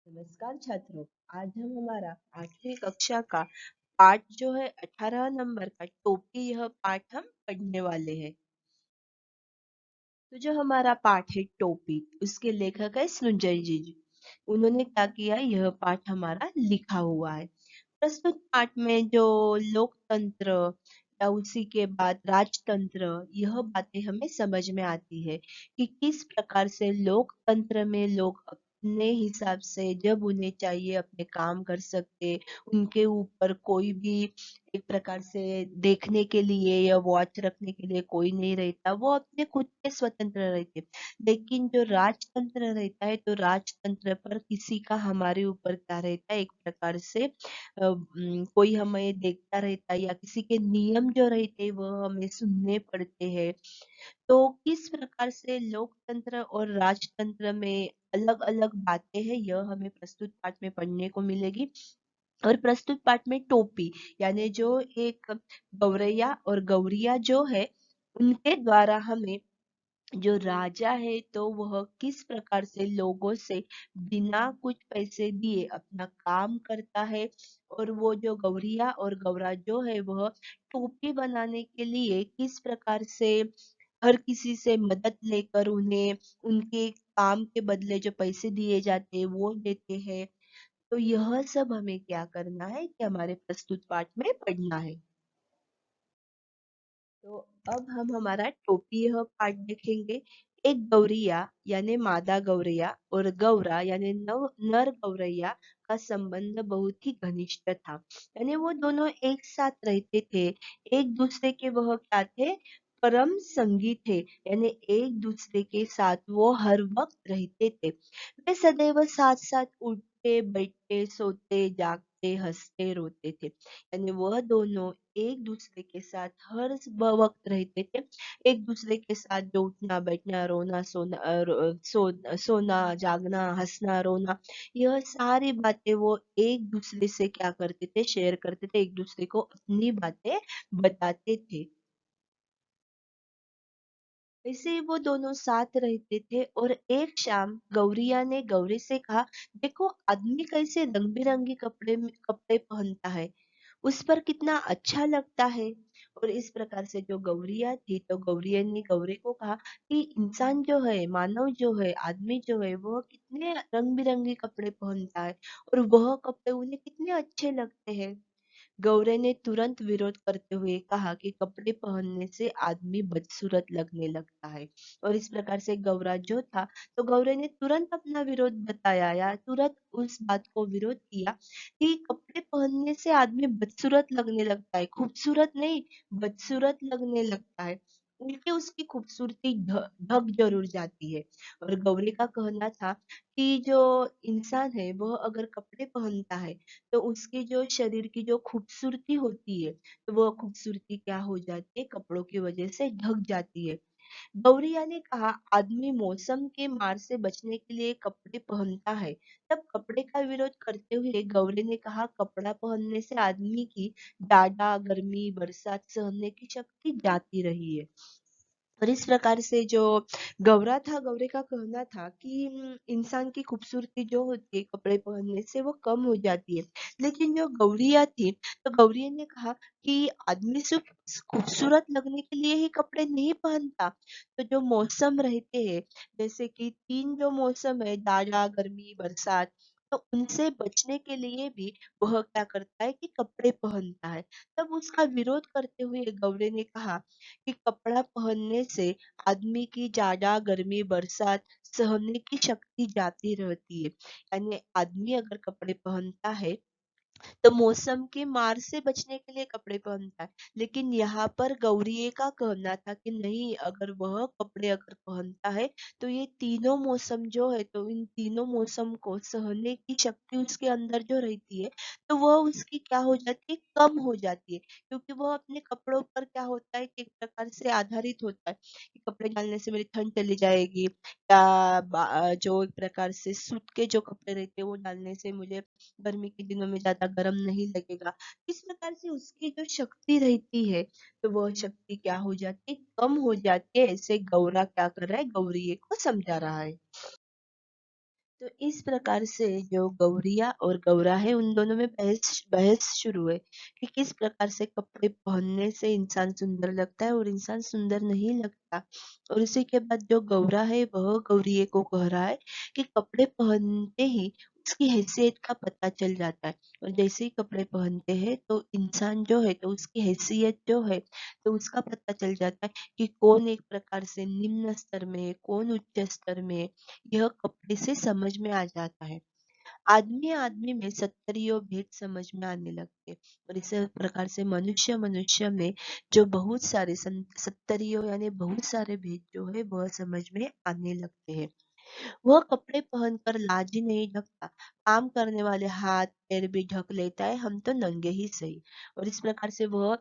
नमस्कार छात्रों। आज हम हमारा 8वीं कक्षा का पाठ जो है 18 नंबर का टोपी, यह पाठ हम पढ़ने वाले हैं। तो जो हमारा पाठ है टोपी, उसके लेखक है सृंजय जी। उन्होंने क्या किया, यह पाठ हमारा लिखा हुआ है। प्रस्तुत पाठ में जो लोकतंत्र या उसी के बाद राजतंत्र, यह बातें हमें समझ में आती है कि किस प्रकार से लोकतंत्र में लोग अपने हिसाब से जब उन्हें चाहिए अपने काम कर सकते, उनके ऊपर कोई भी एक प्रकार से देखने के लिए या वॉच रखने के लिए कोई नहीं रहता, वो अपने खुद के स्वतंत्र रहते। लेकिन जो राजतंत्र रहता है, तो राजतंत्र पर किसी का हमारे ऊपर क्या रहता है, एक प्रकार से कोई हमें देखता रहता है या किसी के नियम जो रहते हैं वो हमें सुनने पड़ते हैं। तो किस प्रकार से लोकतंत्र और राजतंत्र में अलग अलग बातें हैं, यह हमें प्रस्तुत पाठ में पढ़ने को मिलेगी। और प्रस्तुत पाठ में टोपी यानी जो एक गौरैया और गौरिया जो है, उनके द्वारा हमें जो राजा है तो वह किस प्रकार से लोगों से बिना कुछ पैसे दिए अपना काम करता है। और वो जो गौरिया और गौरा जो है, वह टोपी बनाने के लिए किस प्रकार से हर किसी से मदद लेकर उन्हें उनके काम के बदले जो पैसे दिए जाते हैं वो देते हैं। तो यह सब हमें क्या करना है कि हमारे प्रस्तुत पाठ में पढ़ना है। तो अब हम हमारा टोपी यह पाठ देखेंगे। एक गौरिया यानी मादा गौरैया और गौरा यानी नव नर गौरैया का संबंध बहुत ही घनिष्ठ था। यानी वो दोनों एक साथ रहते थे। एक दूसरे के वह क्या थे, परम संगी थे। यानी एक दूसरे के साथ वो हर वक्त रहते थे। वे सदैव साथ साथ उठते बैठते सोते जागते हंसते रोते थे। यानी वह दोनों एक दूसरे के साथ हर वक्त रहते थे। एक दूसरे के साथ जो उठना बैठना रोना सोना सोना जागना हंसना रोना, यह सारी बातें वो एक दूसरे से क्या करते थे, शेयर करते थे, एक दूसरे को अपनी बातें बताते थे। ऐसे ही वो दोनों साथ रहते थे। और एक शाम गौरिया ने गौरी से कहा, देखो आदमी कैसे रंग बिरंगी कपड़े पहनता है, उस पर कितना अच्छा लगता है। और इस प्रकार से जो गौरिया थी, तो गौरिया ने गौरी को कहा कि इंसान जो है, मानव जो है, आदमी जो है, वह कितने रंग बिरंगे कपड़े पहनता है और वह कपड़े उन्हें कितने अच्छे लगते हैं। गौरे ने तुरंत विरोध करते हुए कहा कि कपड़े पहनने से आदमी बदसूरत लगने लगता है। और इस प्रकार से गौरा जो था, तो गौरे ने तुरंत अपना विरोध बताया या तुरंत उस बात को विरोध किया कि कपड़े पहनने से आदमी बदसूरत लगने लगता है, खूबसूरत नहीं, बदसूरत लगने लगता है। उनकी उसकी खूबसूरती ढक जरूर जाती है। और गौरी का कहना था कि जो इंसान है वह अगर कपड़े पहनता है, तो उसके जो शरीर की जो खूबसूरती होती है, तो वो खूबसूरती क्या हो जाती है, कपड़ों की वजह से ढक जाती है। गौरिया ने कहा, आदमी मौसम के मार से बचने के लिए कपड़े पहनता है। तब कपड़े का विरोध करते हुए गौरी ने कहा, कपड़ा पहनने से आदमी की ज्यादा गर्मी बरसात सहने की शक्ति जाती रही है। और इस प्रकार से जो गौरा था, गौरे का कहना था कि इंसान की खूबसूरती जो होती है कपड़े पहनने से वो कम हो जाती है। लेकिन जो गौरिया थी, तो गौरिया ने कहा कि आदमी सिर्फ खूबसूरत लगने के लिए ही कपड़े नहीं पहनता। तो जो मौसम रहते हैं, जैसे कि 3 जो मौसम है, जाड़ा गर्मी बरसात, तो उनसे बचने के लिए भी वह क्या करता है कि कपड़े पहनता है। तब उसका विरोध करते हुए गौरे ने कहा कि कपड़ा पहनने से आदमी की ज्यादा गर्मी बरसात सहने की शक्ति जाती रहती है। यानी आदमी अगर कपड़े पहनता है तो मौसम की मार से बचने के लिए कपड़े पहनता है। लेकिन यहाँ पर गौरीये का कहना था कि नहीं, अगर वह कपड़े अगर पहनता है, तो ये तीनों मौसम जो है, तो इन तीनों मौसम को सहने की शक्ति उसके अंदर जो रहती है, तो वह उसकी क्या हो जाती है, कम हो जाती है। क्योंकि वह अपने कपड़ों पर क्या होता है कि एक प्रकार से आधारित होता है कि कपड़े डालने से मेरी ठंड चली जाएगी, या जो एक प्रकार से सूत के जो कपड़े रहते हैं वो डालने से मुझे गर्मी के दिनों में ज़्यादा गर्म नहीं लगेगा। इस प्रकार से उसकी जो शक्ति रहती है, तो वह शक्ति क्या हो जाती है, कम हो जाती है। ऐसे गौरा क्या कर रहा है, गौरीये को समझा रहा है। तो इस प्रकार से जो गौरिया और गौरा है उन दोनों में बहस बहस शुरू है कि किस प्रकार से कपड़े पहनने से इंसान सुंदर लगता है और इंसान सुंदर नहीं लगता। और उसी के बाद जो गौरा है वह गौरिये को कह रहा है कि कपड़े पहनते ही उसकी हैसियत का पता चल जाता है। और जैसे ही कपड़े पहनते हैं तो इंसान जो है तो उसकी हैसियत जो है तो उसका पता चल जाता है कि कौन एक प्रकार से निम्न स्तर में है, कौन उच्च स्तर में है। यह कपड़े से समझ में आ जाता है। आदमी आदमी में सत्तरियों भेद समझ में आने लगते हैं। और इसी प्रकार से मनुष्य मनुष्य में जो बहुत सारे सत्तरियों यानी बहुत सारे भेद जो है वह समझ में आने लगते हैं। वह कपड़े पहनकर लाज ही नहीं ढकता, काम करने वाले हाथ पैर भी ढक लेता है, हम तो नंगे ही सही। और इस प्रकार से वह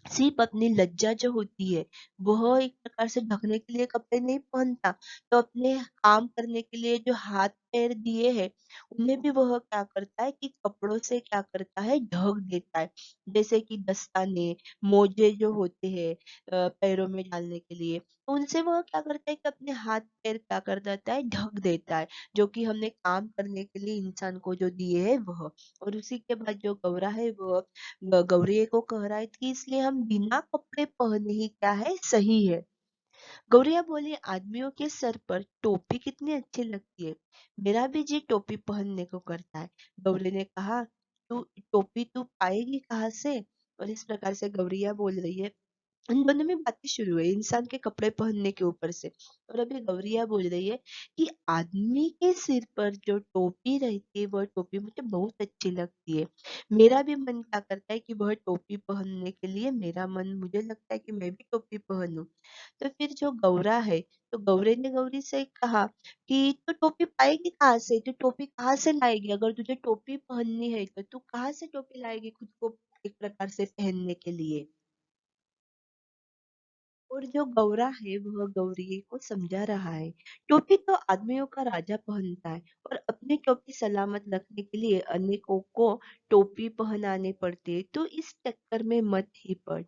सिर्फ अपनी लज्जा जो होती है वह एक प्रकार से ढकने के लिए कपड़े नहीं पहनता, तो अपने काम करने के लिए जो हाथ पैर दिए हैं उन्हें भी वह क्या करता है कि कपड़ों से क्या करता है ढक देता है। जैसे कि दस्ताने मोजे जो होते हैं पैरों में डालने के लिए, तो उनसे वह क्या करता है कि अपने हाथ पैर क्या कर देता है ढक देता है, जो कि हमने काम करने के लिए इंसान को जो दिए है वह। और उसी के बाद जो गौरा है वह गौरी को कह रहा है कि इसलिए हम बिना कपड़े पहने ही क्या है सही है। गौरिया बोली आदमियों के सर पर टोपी कितनी अच्छी लगती है, मेरा भी जी टोपी पहनने को करता है। गौरी ने कहा तू टोपी तू पाएगी कहाँ से। और इस प्रकार से गौरिया बोल रही है, उन दोनों में बातें शुरू हुई इंसान के कपड़े पहनने के ऊपर से। और अभी गौरिया बोल रही है कि आदमी के सिर पर जो टोपी रहती है वह टोपी मुझे बहुत अच्छी लगती है। मेरा भी मन क्या करता है कि वह टोपी पहनने के लिए मेरा मन मुझे लगता है कि मैं भी टोपी पहनूं। तो फिर जो गौरा है तो गौरे ने गौरी से कहा कि तू टोपी पाएगी कहाँ से, तू टोपी कहाँ से लाएगी, अगर तुझे टोपी पहननी है तो तू कहाँ से टोपी लाएगी खुद को एक प्रकार से पहनने के लिए। और जो गौरा है वह गौरी को समझा रहा है टोपी तो आदमियों का राजा पहनता है और अपनी टोपी सलामत रखने के लिए अनेकों को टोपी पहनाने पड़ते हैं, तो इस चक्कर में मत ही पड़।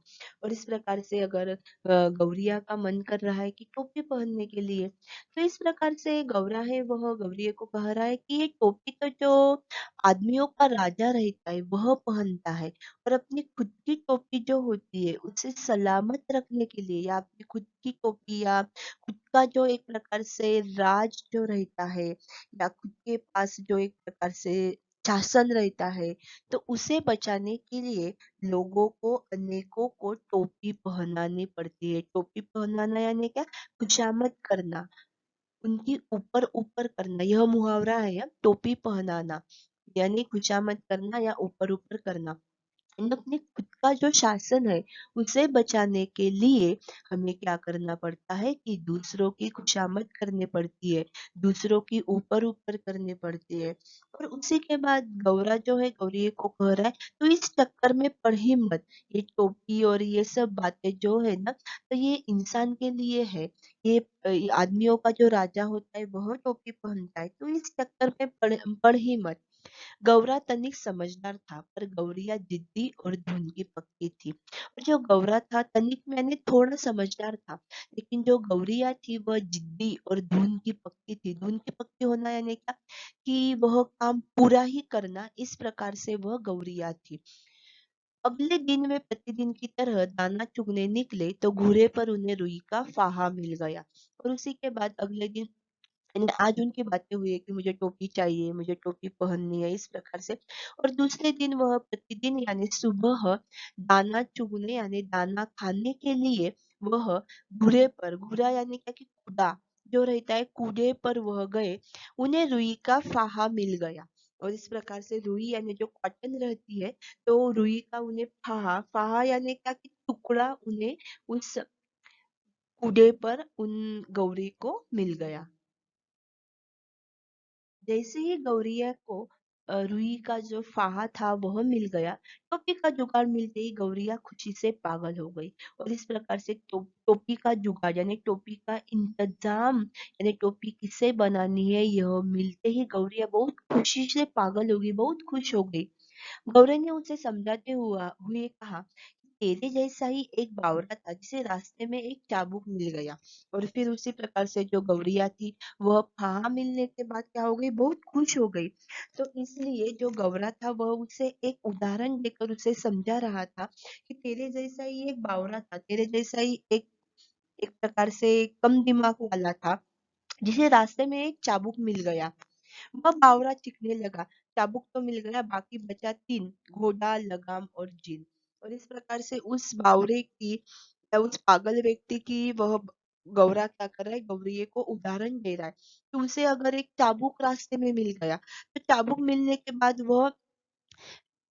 और इस प्रकार से अगर गौरिया का मन कर रहा है कि टोपी पहनने के लिए, तो इस प्रकार से गौरा है वह गौरी को कह रहा है कि ये टोपी तो जो आदमियों का राजा रहता है वह पहनता है, और अपनी खुद की टोपी जो होती है उसे सलामत रखने के लिए या अपनी खुद की टोपी या खुद का जो एक प्रकार से राज जो रहता है या खुद के पास जो एक प्रकार से शासन रहता है, तो उसे बचाने के लिए लोगों को अनेकों को टोपी पहनानी पड़ती है। टोपी पहनाना यानी क्या, खुशामद करना, उनकी ऊपर ऊपर करना, यह मुहावरा है टोपी पहनाना यानी खुशामद करना या ऊपर ऊपर करना। अपने खुद का जो शासन है उसे बचाने के लिए हमें क्या करना पड़ता है कि दूसरों की खुशामद करनी पड़ती है, दूसरों की ऊपर ऊपर करनी पड़ती है। और उसी के बाद गौरा जो है गौरी को कह रहा है तो इस चक्कर में पड़ ही मत, ये टोपी और ये सब बातें जो है ना तो ये इंसान के लिए है। ये आदमियों का जो राजा होता है वह टोपी पहनता है, तो इस चक्कर में पड़ ही मत। गौरा तनिक समझदार था पर गौरिया जिद्दी और धुन की पक्की थी। और जो गौरा था तनिक मैंने थोड़ा समझदार था, लेकिन जो गौरिया थी वह जिद्दी और धुन की पक्की थी। धुन की पक्की होना यानी क्या कि वह काम पूरा ही करना, इस प्रकार से वह गौरिया थी। अगले दिन वे प्रतिदिन की तरह दाना चुगने निकले तो घूरे पर उन्हें रुई का फाहा मिल गया। और उसी के बाद अगले दिन एंड आज उनकी बातें हुई है कि मुझे टोपी चाहिए, मुझे टोपी पहननी है इस प्रकार से। और दूसरे दिन वह प्रतिदिन यानी सुबह दाना चुगने यानी दाना खाने के लिए वह घूरे पर, घूरा यानी क्या कि कूदा जो रहता है, कूदे पर वह गए, उन्हें रुई का फाहा मिल गया। और इस प्रकार से रुई यानी जो कॉटन रहती है तो रुई का उन्हें फाहा, फाहा यानी क्या कि टुकड़ा उन्हें उस कूदे पर उन गौरी को मिल गया। जैसे ही गौरिया को रुई का जो फाहा था वह मिल गया, टोपी का जुगाड़ मिलते ही गौरिया खुशी से पागल हो गई। और इस प्रकार से टोपी का जुगाड़ यानी टोपी का इंतजाम यानी टोपी किसे बनानी है यह मिलते ही गौरिया बहुत खुशी से पागल हो गई, बहुत खुश हो गई। गौरी ने उसे समझाते हुए कहा तेरे जैसा ही एक बावरा था जिसे रास्ते में एक चाबुक मिल गया। और फिर उसी प्रकार से जो गौरिया थी वह फाहा मिलने के बाद क्या हो गई, बहुत खुश हो गई। तो इसलिए जो गौरा था वह उसे एक उदाहरण देकर उसे समझा रहा था कि तेरे जैसा ही एक बावरा था, तेरे जैसा ही एक एक प्रकार से कम दिमाग वाला था जिसे रास्ते में एक चाबुक मिल गया। वह बावरा चिढ़ने लगा, चाबुक तो मिल गया, बाकी बचा तीन, घोड़ा, लगाम और जीन। और इस प्रकार से उस बावरे की या उस पागल व्यक्ति की वह गौरा क्या कर रहा है, गौरीये को उदाहरण दे रहा है कि उसे अगर एक चाबुक रास्ते में मिल गया तो चाबुक मिलने के बाद वह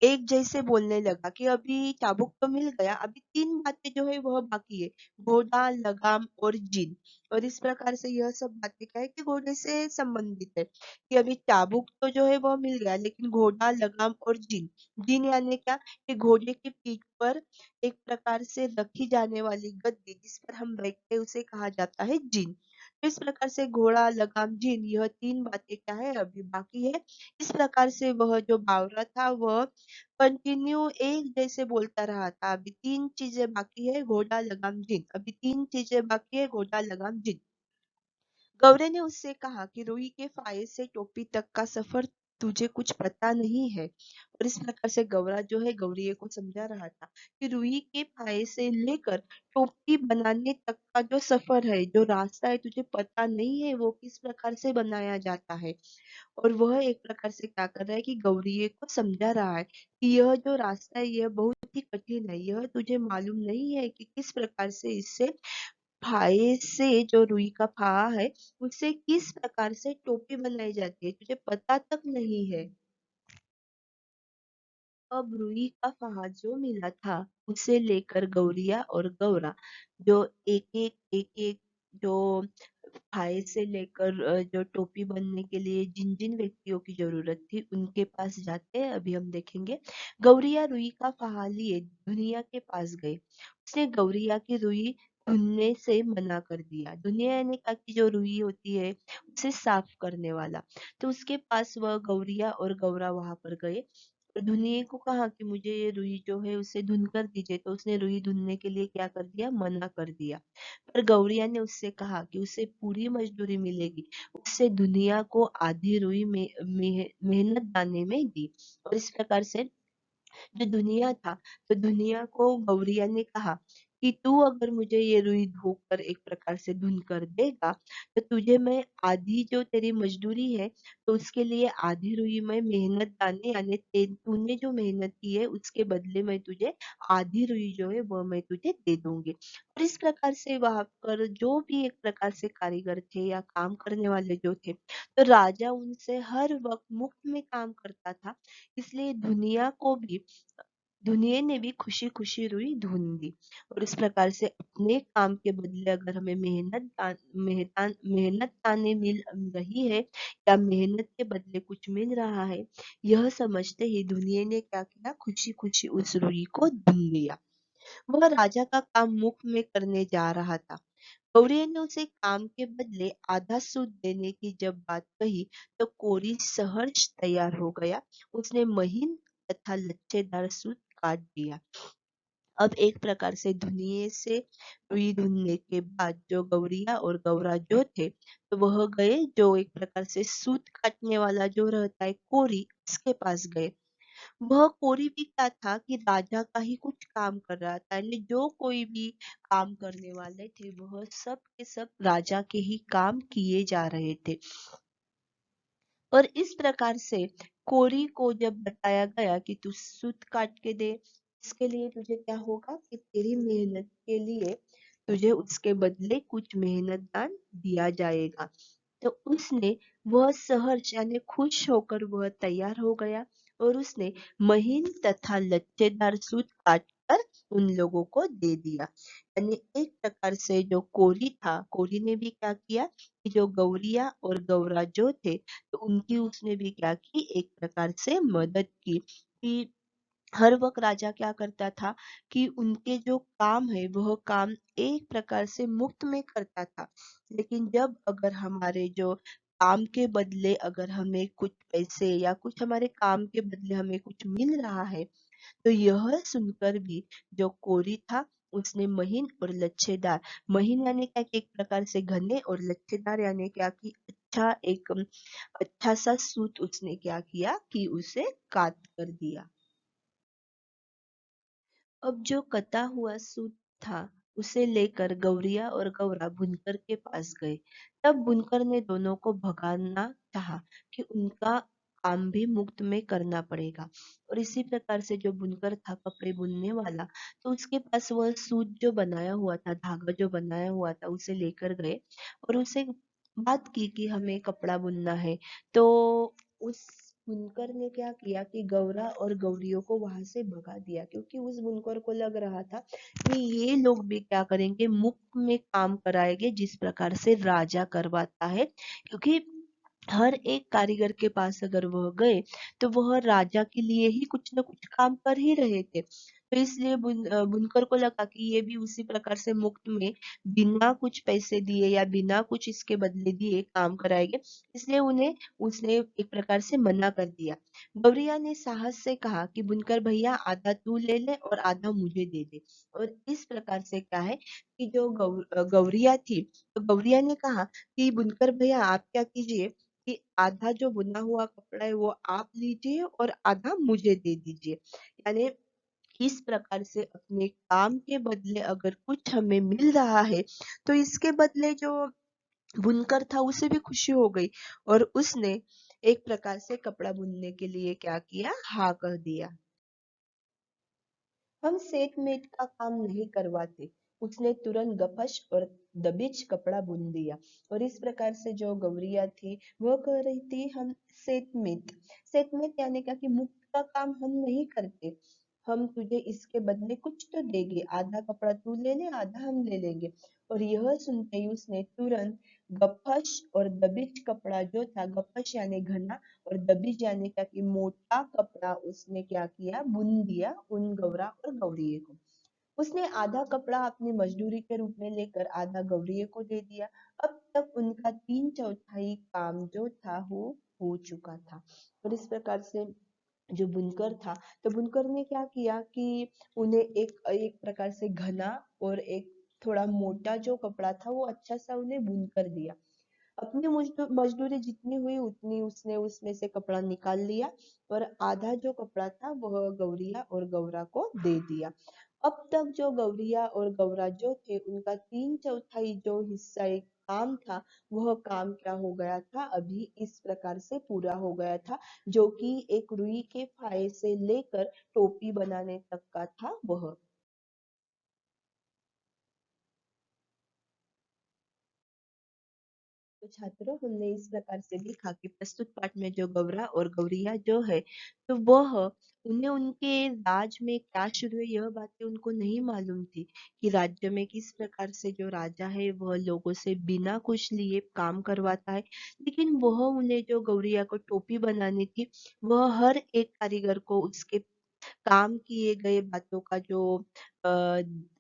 एक जैसे बोलने लगा कि अभी चाबुक तो मिल गया, अभी तीन बातें जो है वह बाकी है, घोड़ा, लगाम और जीन। और इस प्रकार से यह सब बातें क्या है कि घोड़े से संबंधित है कि अभी चाबुक तो जो है वह मिल गया, लेकिन घोड़ा, लगाम और जीन। जीन यानी क्या, कि घोड़े की पीठ पर एक प्रकार से रखी जाने वाली गद्दी जिस पर हम बैठते हैं उसे कहा जाता है जीन। तो इस प्रकार से घोड़ा, लगाम, जीन, यह तीन बातें क्या है, अभी बाकी है। इस प्रकार से वह जो बावरा था वह कंटिन्यू एक जैसे बोलता रहा था, अभी तीन चीजें बाकी है, घोड़ा, लगाम, जीत, अभी तीन चीजें बाकी है, घोड़ा, लगाम, जीत। गौरे ने उससे कहा कि रुई के फाये से टोपी तक का सफर तुझे कुछ पता नहीं है। और इस प्रकार से गौरा जो है गौरीये को समझा रहा था कि रुई के फाये से लेकर टोपी बनाने तक का जो सफर है, जो रास्ता है, तुझे पता नहीं है वो किस प्रकार से बनाया जाता है। और वह एक प्रकार से क्या कर रहा है कि गौरीये को समझा रहा है कि यह जो रास्ता है यह बहुत ही कठिन है, यह तुझे मालूम नहीं है कि किस प्रकार से इससे फाये से, जो रुई का फाहा है, उससे किस प्रकार से टोपी बनाई जाती है, तुझे पता तक नहीं है। अब रुई का फहा जो मिला था उसे लेकर गौरिया और गौरा जो एक एक जो फाइल से लेकर जो टोपी बनने के लिए जिन जिन व्यक्तियों की जरूरत थी उनके पास जाते हैं, अभी हम देखेंगे। गौरिया रुई का फहा लिए दुनिया के पास गए। उसने गौरिया की रुई धुनने से मना कर दिया। दुनिया ने कहा कि जो रुई होती है उसे साफ करने वाला। तो उसके पास वह गौरिया और गौरा वहां पर गए। धुनिये को कहा कि मुझे ये रुई जो है उसे धुन कर दीजिए, तो उसने रुई धुनने के लिए क्या कर दिया, मना कर दिया। पर गौरिया ने उससे कहा कि उसे पूरी मजदूरी मिलेगी। उससे दुनिया को आधी रुई में मेहनत दाने में दी। और इस प्रकार से जो दुनिया था, तो दुनिया को गौरिया ने कहा कि तू अगर मुझे ये रुई धोकर एक प्रकार से धुन कर देगा तो तुझे मैं आधी जो तेरी मजदूरी है, तो उसके लिए आधी रुई में मेहनत दाने यानी तूने जो मेहनत की है उसके बदले में तुझे आधी रुई जो है वो मैं तुझे दे दूंगी। और इस प्रकार से वहां पर जो भी एक प्रकार से कारीगर थे या काम करने वाले जो थे, तो राजा उनसे हर वक्त मुफ्त में काम करता था। इसलिए दुनिया ने भी खुशी खुशी रुई धुन दी। और इस प्रकार से अपने काम के बदले अगर हमें मेहनत ताने मिल रही है या मेहनत के बदले कुछ मिल रहा है, यह समझते ही दुनिया ने क्या किया, खुशी खुशी उस रुई को धुन लिया। वह राजा का काम मुफ्त में करने जा रहा था। गौरी ने उसे काम के बदले आधा सूद देने की जब बात कही तो कोरी सहर्ष तैयार हो गया। उसने महीन तथा लच्छेदार सूत काट दिया। अब एक प्रकार से धुनिये से रुई धुनने के बाद जो गौरिया और गौरा जो थे, तो वह गए जो एक प्रकार से सूत काटने वाला जो रहता है कोरी, उसके पास गए। वह कोरी भी क्या था कि राजा का ही कुछ काम कर रहा था, यानी जो कोई भी काम करने वाले थे वह सब के सब राजा के ही काम किए जा रहे थे। और इस प्रकार से कोरी को जब बताया गया कि तू सूत काट के दे, इसके लिए तुझे क्या होगा कि तेरी मेहनत के लिए तुझे उसके बदले कुछ मेहनत दान दिया जाएगा। तो उसने वह सहर्ष यानी खुश होकर वह तैयार हो गया और उसने महीन तथा लच्छेदार सूत काट कर उन लोगों को दे दिया। यानी एक प्रकार से जो कोरी था, कोरी ने भी क्या किया कि जो गौरिया और गौरा जो थे, तो उनकी उसने भी क्या की, एक प्रकार से मदद की कि हर वक्त राजा क्या करता था कि उनके जो काम है वह काम एक प्रकार से मुफ्त में करता था। लेकिन जब अगर हमारे जो काम के बदले अगर हमें कुछ पैसे या कुछ हमारे काम के बदले हमें कुछ मिल रहा है, तो यह सुनकर भी जो कोरी था उसने महीन और लच्छेदार, महीन यानी क्या कि एक प्रकार से घने, और लच्छेदार यानी क्या कि अच्छा सा सूत उसने क्या किया कि उसे काट कर दिया। अब जो कटा हुआ सूत था उसे लेकर गौरिया और गौरा बुनकर के पास गए। तब बुनकर ने दोनों को भगाना चाहा कि उनका काम भी मुफ्त में करना पड़ेगा। और इसी प्रकार से जो बुनकर था कपड़े बुनने वाला, तो उसके पास वह सूत जो बनाया हुआ था, धागा जो बनाया हुआ था उसे लेकर गए और उसे बात की कि हमें कपड़ा बुनना है। तो उस बुनकर ने क्या किया कि गौरा और गौरियों को वहां से भगा दिया, क्योंकि उस बुनकर को लग रहा था कि ये लोग भी क्या करेंगे, मुफ्त में काम कराएंगे जिस प्रकार से राजा करवाता है। क्योंकि हर एक कारीगर के पास अगर वह गए तो वह राजा के लिए ही कुछ ना कुछ काम कर ही रहे थे। तो इसलिए बुनकर को लगा कि ये भी उसी प्रकार से मुफ्त में बिना कुछ पैसे दिए या बिना कुछ इसके बदले दिए काम कराएंगे। इसलिए उन्हें उसने एक प्रकार से मना कर दिया। गौरिया ने साहस से कहा कि बुनकर भैया, आधा तू ले ले और आधा मुझे दे दे। और इस प्रकार से क्या है कि जो गौरिया थी, तो गौरिया ने कहा कि बुनकर भैया आप क्या कीजिए कि आधा जो बुना हुआ कपड़ा है वो आप लीजिए और आधा मुझे दे दीजिए। यानी इस प्रकार से अपने काम के बदले अगर कुछ हमें मिल रहा है तो इसके बदले जो बुनकर था उसे भी खुशी हो गई और उसने एक प्रकार से कपड़ा बुनने के लिए क्या किया, हाँ कह दिया। हम सेठ मेट का काम नहीं करवाते, उसने तुरंत गपश और दबिश कपड़ा बुन दिया। और इस प्रकार से जो गौरिया थी वो कह रही थी हम सेठ मेट यानी क्या कि मुफ्त का काम हम नहीं करते, हम तुझे इसके बदले कुछ तो देंगे, आधा कपड़ा तू ले ले आधा हम ले लेंगे। और यह सुनते ही उसने तुरंत गपश और दबिश कपड़ा जो था, गपश यानी घना और दबीज यानी क्या कि मोटा कपड़ा उसने क्या किया, बुन दिया उन गौरा और गौरीये को। उसने आधा कपड़ा अपनी मजदूरी के रूप में लेकर आधा गौरीये को दे दिया। अब तक उनका 3/4 काम जो था वो हो चुका था। और इस प्रकार से जो बुनकर था, तो बुनकर ने क्या किया कि उन्हें एक एक प्रकार से घना और एक थोड़ा मोटा जो कपड़ा था वो अच्छा सा उन्हें बुन कर दिया। अपनी मजदूरी जितनी हुई उतनी उसने उसमें से कपड़ा निकाल लिया और आधा जो कपड़ा था वह गौरिया और गौरा को दे दिया। अब तक जो गौरिया और गौरा जो थे उनका 3/4 जो हिस्सा एक काम था, वह काम क्या हो गया था, अभी इस प्रकार से पूरा हो गया था, जो कि एक रुई के फाये से लेकर टोपी बनाने तक का था वह। तो छात्रों, हमने इस प्रकार से देखा कि प्रस्तुत पाठ में जो गौरा और गौरिया जो है, तो वह उन्हें उनके राज में क्या शुरू है यह बातें उनको नहीं मालूम थी कि राज्य में किस प्रकार से जो राजा है वह लोगों से बिना कुछ लिए काम करवाता है। लेकिन वह उन्हें जो गौरिया को टोपी बनानी थी, वह हर एक कारीगर को उसके काम किए गए बातों का जो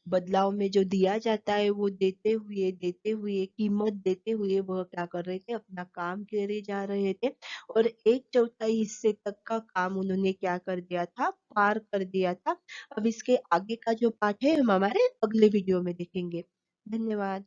बदलाव में जो दिया जाता है वो देते हुए कीमत देते हुए वह क्या कर रहे थे, अपना काम करे जा रहे थे। और 1/4 हिस्से तक का काम उन्होंने क्या कर दिया था, पार कर दिया था। अब इसके आगे का जो पाठ है हम हमारे अगले वीडियो में देखेंगे। धन्यवाद।